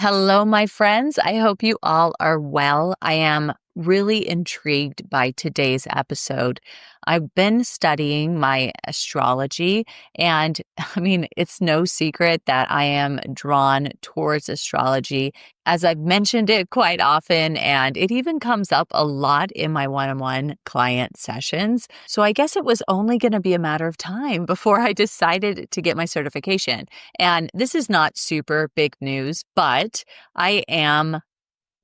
Hello, my friends. I hope you all are well. I am really intrigued by today's episode. I've been studying my astrology, and it's no secret that I am drawn towards astrology, as I've mentioned it quite often, and it even comes up a lot in my one on one client sessions. So I guess it was only going to be a matter of time before I decided to get my certification. And this is not super big news, but I am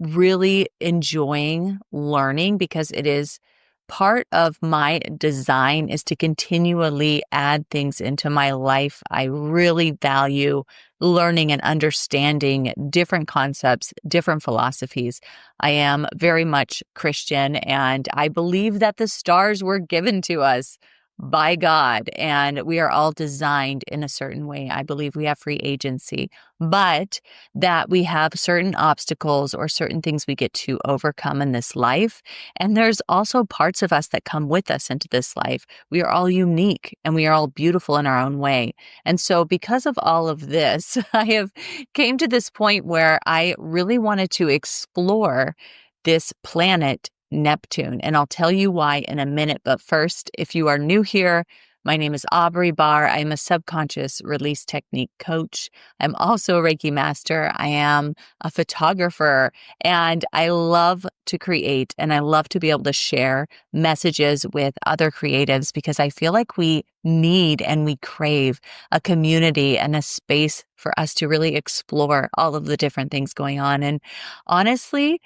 really enjoying learning because it is part of my design is to continually add things into my life. I really value learning and understanding different concepts, different philosophies. I am very much Christian, and I believe that the stars were given to us by God, and we are all designed in a certain way. I believe we have free agency, but that we have certain obstacles or certain things we get to overcome in this life. And there's also parts of us that come with us into this life. We are all unique and we are all beautiful in our own way. And so because of all of this, I have came to this point where I really wanted to explore this planet Neptune. And I'll tell you why in a minute. But first, if you are new here, my name is Aubrey Barr. I am a subconscious release technique coach. I'm also a Reiki master. I am a photographer, and I love to create and I love to be able to share messages with other creatives because I feel like we need and we crave a community and a space for us to really explore all of the different things going on. And honestly,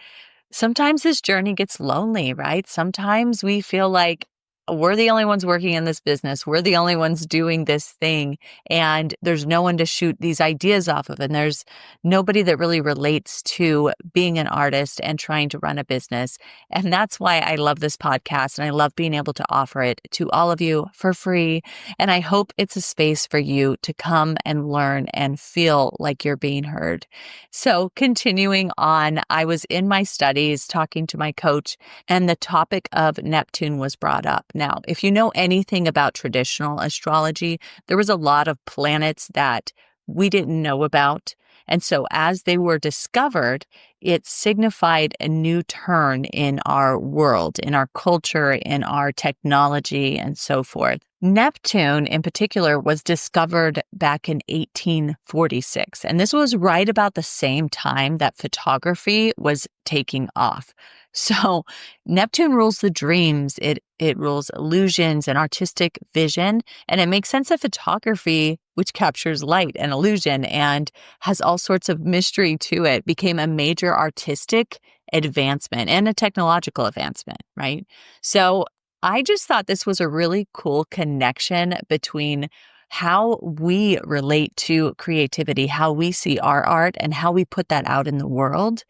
sometimes this journey gets lonely, right? Sometimes we feel like we're the only ones working in this business. We're the only ones doing this thing. And there's no one to shoot these ideas off of. And there's nobody that really relates to being an artist and trying to run a business. And that's why I love this podcast. And I love being able to offer it to all of you for free. And I hope it's a space for you to come and learn and feel like you're being heard. So continuing on, I was in my studies talking to my coach, and the topic of Neptune was brought up. Now, if you know anything about traditional astrology, there was a lot of planets that we didn't know about. And so as they were discovered, it signified a new turn in our world, in our culture, in our technology, and so forth. Neptune, in particular, was discovered back in 1846. And this was right about the same time that photography was taking off. So Neptune rules the dreams, it rules illusions and artistic vision, and it makes sense that photography, which captures light and illusion and has all sorts of mystery to it, became a major artistic advancement and a technological advancement, right? So I just thought this was a really cool connection between how we relate to creativity, how we see our art, and how we put that out in the world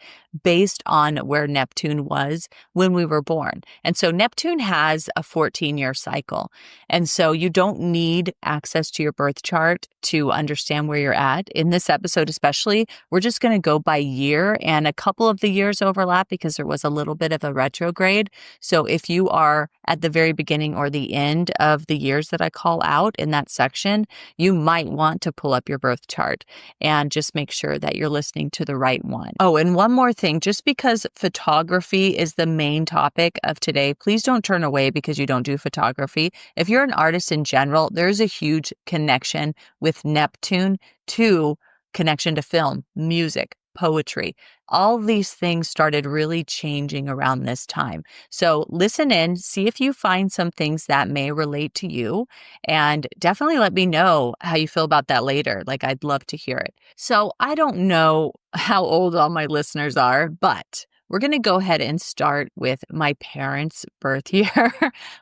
based on where Neptune was when we were born. And so Neptune has a 14-year cycle. And so you don't need access to your birth chart to understand where you're at. In this episode especially, we're just going to go by year, and a couple of the years overlap because there was a little bit of a retrograde. So if you are at the very beginning or the end of the years that I call out in that section, you might want to pull up your birth chart and just make sure that you're listening to the right one. Oh, and one more thing, just because photography is the main topic of today, please don't turn away because you don't do photography. If you're an artist in general, there's a huge connection with Neptune to connection to film, music, poetry. All these things started really changing around this time. So listen in, see if you find some things that may relate to you, and definitely let me know how you feel about that later. Like, I'd love to hear it. So I don't know how old all my listeners are, but we're going to go ahead and start with my parents' birth year,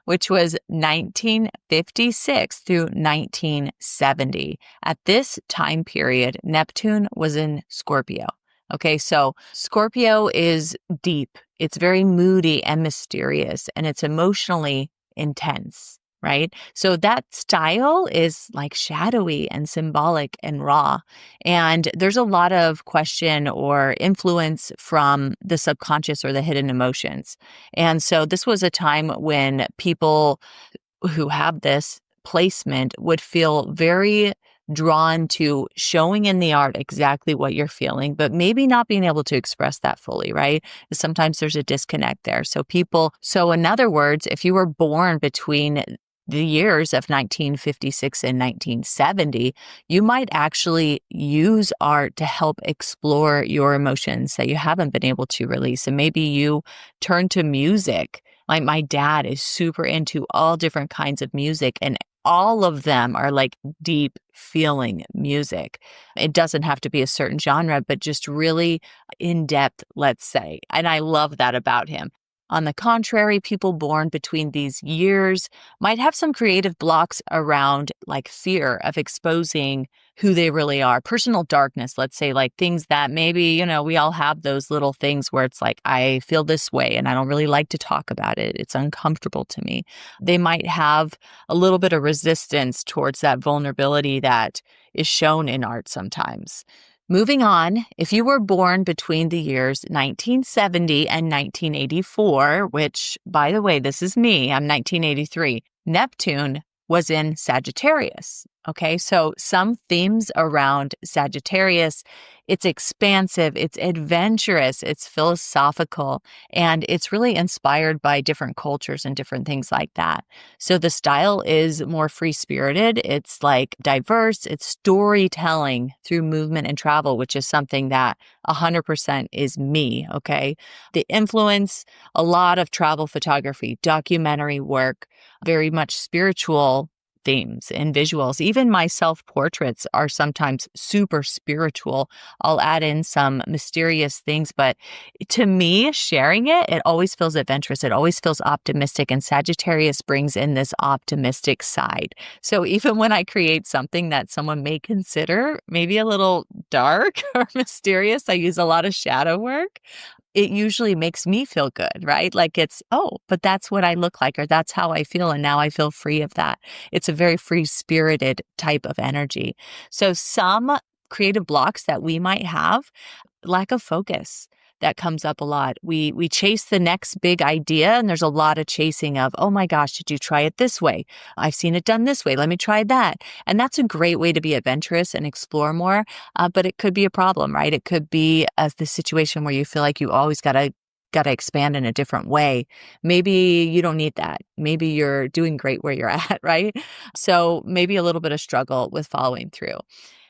which was 1956 through 1970. At this time period, Neptune was in Scorpio. Okay, so Scorpio is deep. It's very moody and mysterious, and it's emotionally intense, right? So that style is like shadowy and symbolic and raw. And there's a lot of question or influence from the subconscious or the hidden emotions. And so this was a time when people who have this placement would feel very drawn to showing in the art exactly what you're feeling, but maybe not being able to express that fully, right? Sometimes there's a disconnect there. So in other words, if you were born between the years of 1956 and 1970, you might actually use art to help explore your emotions that you haven't been able to release. And maybe you turn to music. Like my dad is super into all different kinds of music, and all of them are like deep feeling music. It doesn't have to be a certain genre, but just really in depth, let's say. And I love that about him. On the contrary, people born between these years might have some creative blocks around like fear of exposing who they really are, personal darkness, let's say, like things that maybe, we all have those little things where it's like, I feel this way and I don't really like to talk about it. It's uncomfortable to me. They might have a little bit of resistance towards that vulnerability that is shown in art sometimes. Moving on, if you were born between the years 1970 and 1984, which, by the way, this is me, I'm 1983, Neptune was in Sagittarius. Okay, so some themes around Sagittarius, it's expansive, it's adventurous, it's philosophical, and it's really inspired by different cultures and different things like that. So the style is more free-spirited, it's like diverse, it's storytelling through movement and travel, which is something that 100% is me, okay? The influence, a lot of travel photography, documentary work, very much spiritual themes and visuals. Even my self-portraits are sometimes super spiritual. I'll add in some mysterious things, but to me, sharing it always feels adventurous. It always feels optimistic, and Sagittarius brings in this optimistic side. So even when I create something that someone may consider maybe a little dark or mysterious, I use a lot of shadow work. It usually makes me feel good, right? Like it's, oh, but that's what I look like, or that's how I feel. And now I feel free of that. It's a very free spirited type of energy. So some creative blocks that we might have, lack of focus. That comes up a lot. We chase the next big idea, and there's a lot of chasing of, oh my gosh, did you try it this way? I've seen it done this way. Let me try that. And that's a great way to be adventurous and explore more. But it could be a problem, right? It could be the situation where you feel like you always gotta expand in a different way. Maybe you don't need that. Maybe you're doing great where you're at, right? So maybe a little bit of struggle with following through.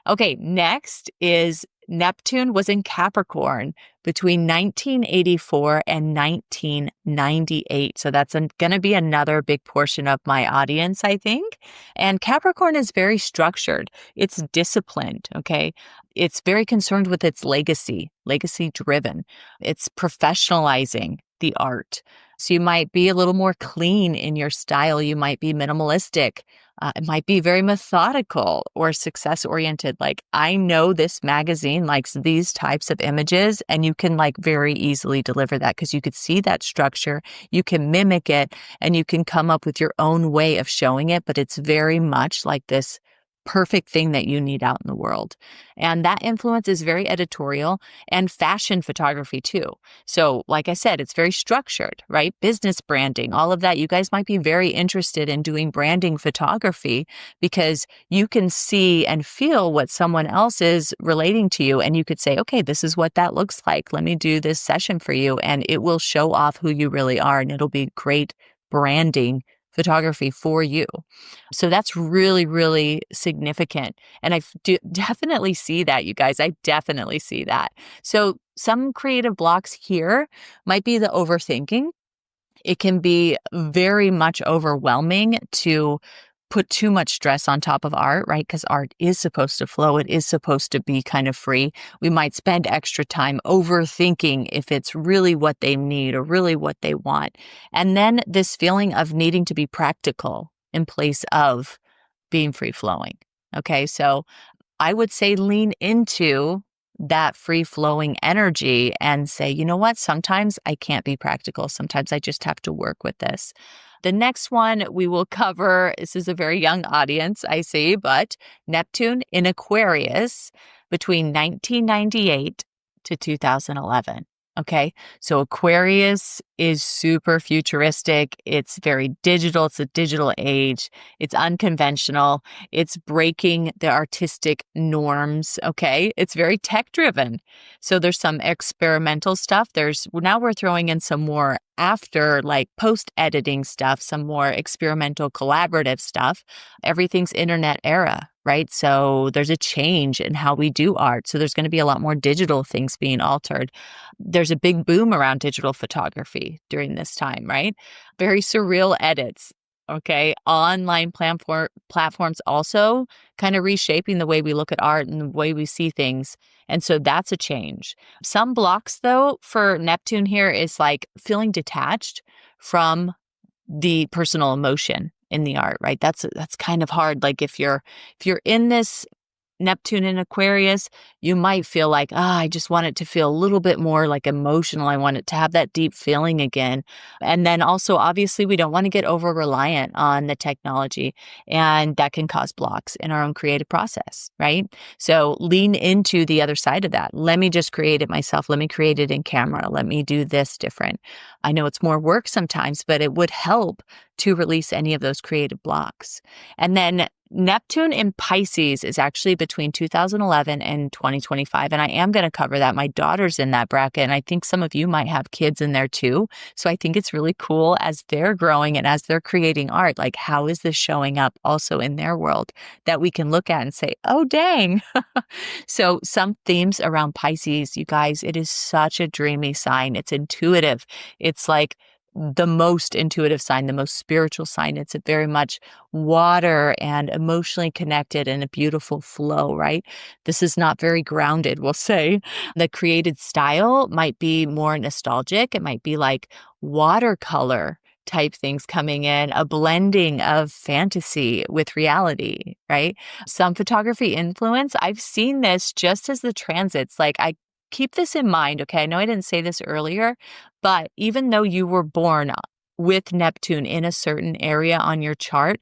Okay, next is Neptune was in Capricorn between 1984 and 1998. So that's going to be another big portion of my audience, I think. And Capricorn is very structured. It's disciplined, okay? It's very concerned with its legacy driven. It's professionalizing the art. So you might be a little more clean in your style. You might be minimalistic. It might be very methodical or success oriented. Like, I know this magazine likes these types of images, and you can like very easily deliver that because you could see that structure, you can mimic it, and you can come up with your own way of showing it. But it's very much like this perfect thing that you need out in the world. And that influence is very editorial and fashion photography too. So like I said, it's very structured, right? Business branding, all of that. You guys might be very interested in doing branding photography because you can see and feel what someone else is relating to you. And you could say, okay, this is what that looks like. Let me do this session for you. And it will show off who you really are. And it'll be great branding photography for you. So that's really, really significant. And I definitely see that, you guys. I definitely see that. So some creative blocks here might be the overthinking. It can be very much overwhelming to put too much stress on top of art, right? Because art is supposed to flow. It is supposed to be kind of free. We might spend extra time overthinking if it's really what they need or really what they want. And then this feeling of needing to be practical in place of being free flowing. Okay, so I would say lean into that free flowing energy and say, you know what? Sometimes I can't be practical. Sometimes I just have to work with this. The next one we will cover, this is a very young audience, I see, but Neptune in Aquarius between 1998 to 2011. Okay. So Aquarius is super futuristic. It's very digital. It's a digital age. It's unconventional. It's breaking the artistic norms. Okay. It's very tech driven. So there's some experimental stuff. Now we're throwing in some more after like post editing stuff, some more experimental collaborative stuff. Everything's internet era, right? So there's a change in how we do art. So there's going to be a lot more digital things being altered. There's a big boom around digital photography during this time, right? Very surreal edits. Okay. Online platforms also kind of reshaping the way we look at art and the way we see things. And so that's a change. Some blocks, though, for Neptune here is like feeling detached from the personal emotion in the art, right? That's kind of hard. Like if you're in this Neptune in Aquarius, you might feel like, I just want it to feel a little bit more like emotional. I want it to have that deep feeling again. And then also, obviously, we don't want to get over reliant on the technology, and that can cause blocks in our own creative process, right? So lean into the other side of that. Let me just create it myself. Let me create it in camera. Let me do this different. I know it's more work sometimes, but it would help to release any of those creative blocks. And then Neptune in Pisces is actually between 2011 and 2025. And I am going to cover that. My daughter's in that bracket. And I think some of you might have kids in there too. So I think it's really cool as they're growing and as they're creating art, like how is this showing up also in their world that we can look at and say, oh, dang. So some themes around Pisces, you guys, it is such a dreamy sign. It's intuitive. It's like the most intuitive sign, the most spiritual sign. It's a very much water and emotionally connected and a beautiful flow, right? This is not very grounded, we'll say. The created style might be more nostalgic. It might be like watercolor type things coming in, a blending of fantasy with reality, right? Some photography influence. I've seen this just as the transits. Like I keep this in mind, okay? I know I didn't say this earlier, but even though you were born with Neptune in a certain area on your chart,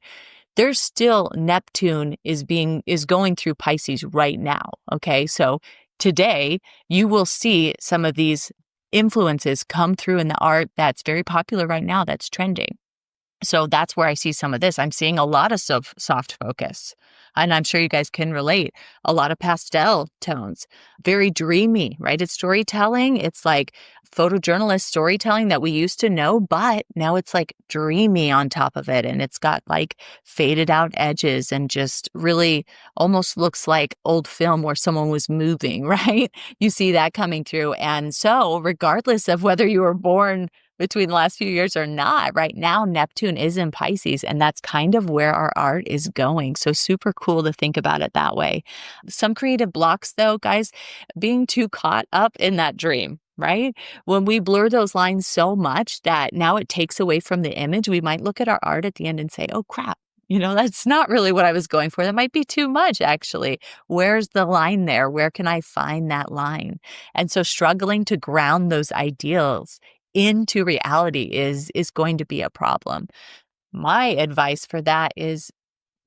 there's still Neptune is going through Pisces right now, okay? So today you will see some of these influences come through in the art that's very popular right now, that's trending. So that's where I see some of this. I'm seeing a lot of soft focus, and I'm sure you guys can relate. A lot of pastel tones, very dreamy, right? It's storytelling. It's like photojournalist storytelling that we used to know, but now it's like dreamy on top of it. And it's got like faded out edges and just really almost looks like old film where someone was moving, right? You see that coming through. And so regardless of whether you were born between the last few years or not, right now Neptune is in Pisces, and that's kind of where our art is going. So super cool to think about it that way. Some creative blocks though, guys, being too caught up in that dream, right? When we blur those lines so much that now it takes away from the image, we might look at our art at the end and say, oh crap, that's not really what I was going for. That might be too much, actually. Where's the line there? Where can I find that line? And so struggling to ground those ideals into reality is going to be a problem. My advice for that is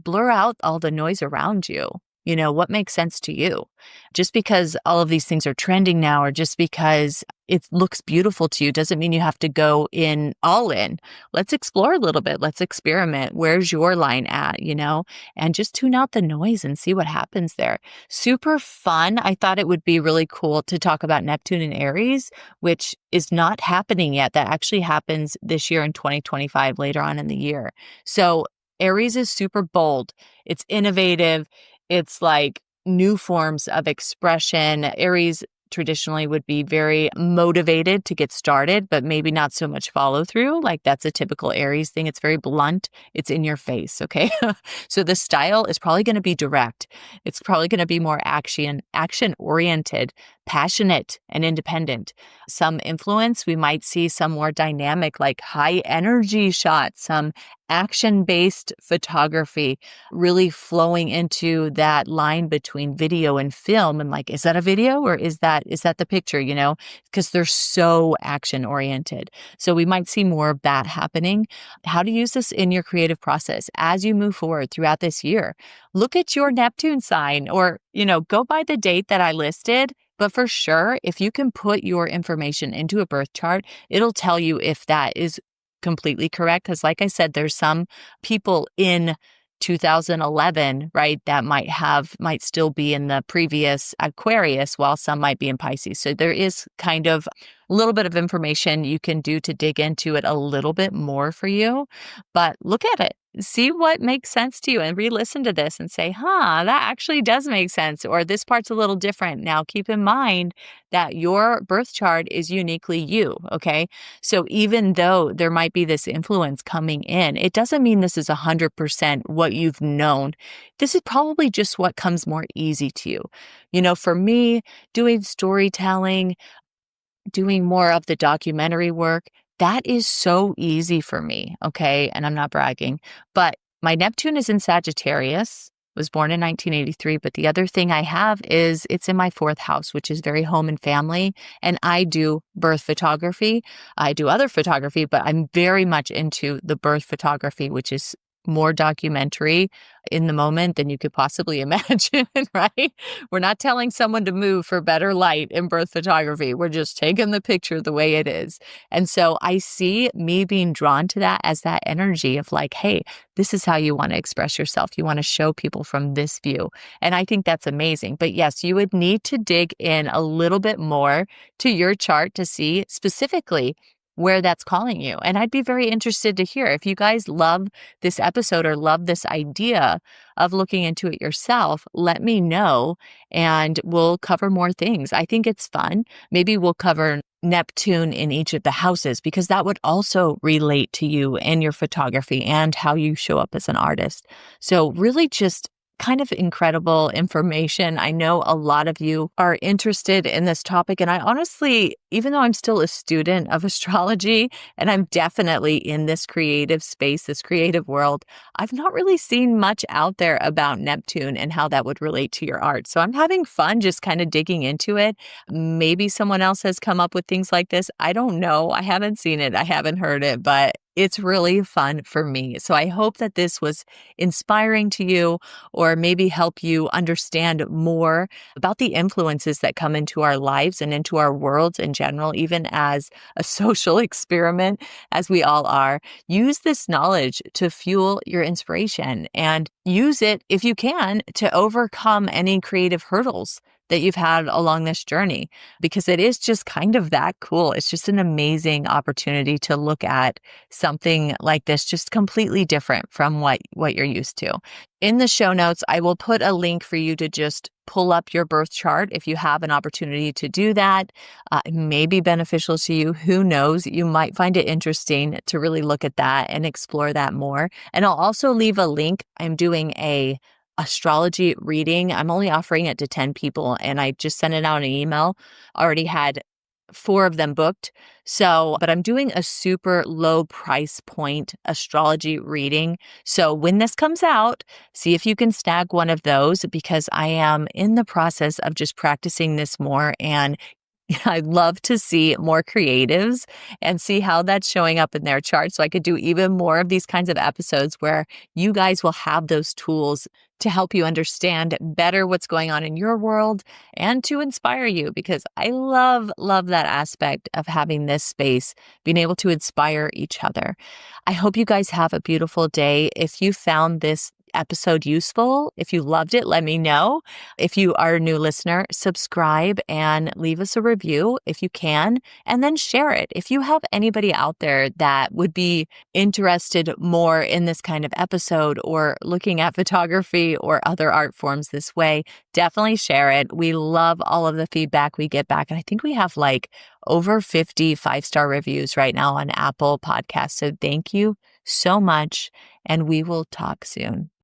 blur out all the noise around you. What makes sense to you? Just because all of these things are trending now, or just because it looks beautiful to you, doesn't mean you have to go all in. Let's explore a little bit. Let's experiment. Where's your line at, and just tune out the noise and see what happens there. Super fun. I thought it would be really cool to talk about Neptune and Aries, which is not happening yet. That actually happens this year in 2025, later on in the year. So Aries is super bold. It's innovative. It's like new forms of expression. Aries traditionally would be very motivated to get started, but maybe not so much follow through. Like that's a typical Aries thing. It's very blunt. It's in your face. Okay. So the style is probably going to be direct. It's probably going to be more action oriented, passionate, and independent. Some influence, we might see some more dynamic, like high energy shots, some action-based photography, really flowing into that line between video and film. And like, is that a video or is that the picture, because they're so action-oriented. So we might see more of that happening. How to use this in your creative process as you move forward throughout this year. Look at your Neptune sign, or, go by the date that I listed. But for sure, if you can put your information into a birth chart, it'll tell you if that is completely correct. Because, like I said, there's some people in 2011, right, that might still be in the previous Aquarius, while some might be in Pisces. So there is kind of a little bit of information you can do to dig into it a little bit more for you. But look at it. See what makes sense to you and re-listen to this and say, that actually does make sense, or this part's a little different. Now, keep in mind that your birth chart is uniquely you, okay? So even though there might be this influence coming in, it doesn't mean this is 100% what you've known. This is probably just what comes more easy to you. For me, doing storytelling, doing more of the documentary work, that is so easy for me, okay? And I'm not bragging, but my Neptune is in Sagittarius, was born in 1983, but the other thing I have is it's in my fourth house, which is very home and family, and I do birth photography. I do other photography, but I'm very much into the birth photography, which is more documentary in the moment than you could possibly imagine, right? We're not telling someone to move for better light in birth photography. We're just taking the picture the way it is. And so I see me being drawn to that as that energy of like, hey, this is how you want to express yourself. You want to show people from this view. And I think that's amazing. But yes, you would need to dig in a little bit more to your chart to see specifically where that's calling you. And I'd be very interested to hear if you guys love this episode or love this idea of looking into it yourself, let me know and we'll cover more things. I think it's fun. Maybe we'll cover Neptune in each of the houses because that would also relate to you and your photography and how you show up as an artist. So really just kind of incredible information. I know a lot of you are interested in this topic. And I honestly, even though I'm still a student of astrology and I'm definitely in this creative space, this creative world, I've not really seen much out there about Neptune and how that would relate to your art. So I'm having fun just kind of digging into it. Maybe someone else has come up with things like this. I don't know. I haven't seen it. I haven't heard it, but it's really fun for me. So I hope that this was inspiring to you or maybe help you understand more about the influences that come into our lives and into our worlds in general, even as a social experiment, as we all are. Use this knowledge to fuel your inspiration and use it, if you can, to overcome any creative hurdles that you've had along this journey, because it is just kind of that cool. It's just an amazing opportunity to look at something like this, just completely different from what you're used to. In the show notes, I will put a link for you to just pull up your birth chart if you have an opportunity to do that. It may be beneficial to you. Who knows? You might find it interesting to really look at that and explore that more. And I'll also leave a link. I'm doing a astrology reading. I'm only offering it to 10 people and I just sent it out an email. Already had 4 of them booked. But I'm doing a super low price point astrology reading. So when this comes out, see if you can snag one of those because I am in the process of just practicing this more and I'd love to see more creatives and see how that's showing up in their chart so I could do even more of these kinds of episodes where you guys will have those tools to help you understand better what's going on in your world and to inspire you because I love that aspect of having this space, being able to inspire each other. I hope you guys have a beautiful day. If you found this episode useful, if you loved it, let me know. If you are a new listener, subscribe and leave us a review if you can, and then share it. If you have anybody out there that would be interested more in this kind of episode or looking at photography or other art forms this way, definitely share it. We love all of the feedback we get back. And I think we have like over 50 5-star reviews right now on Apple Podcasts. So thank you so much, and we will talk soon.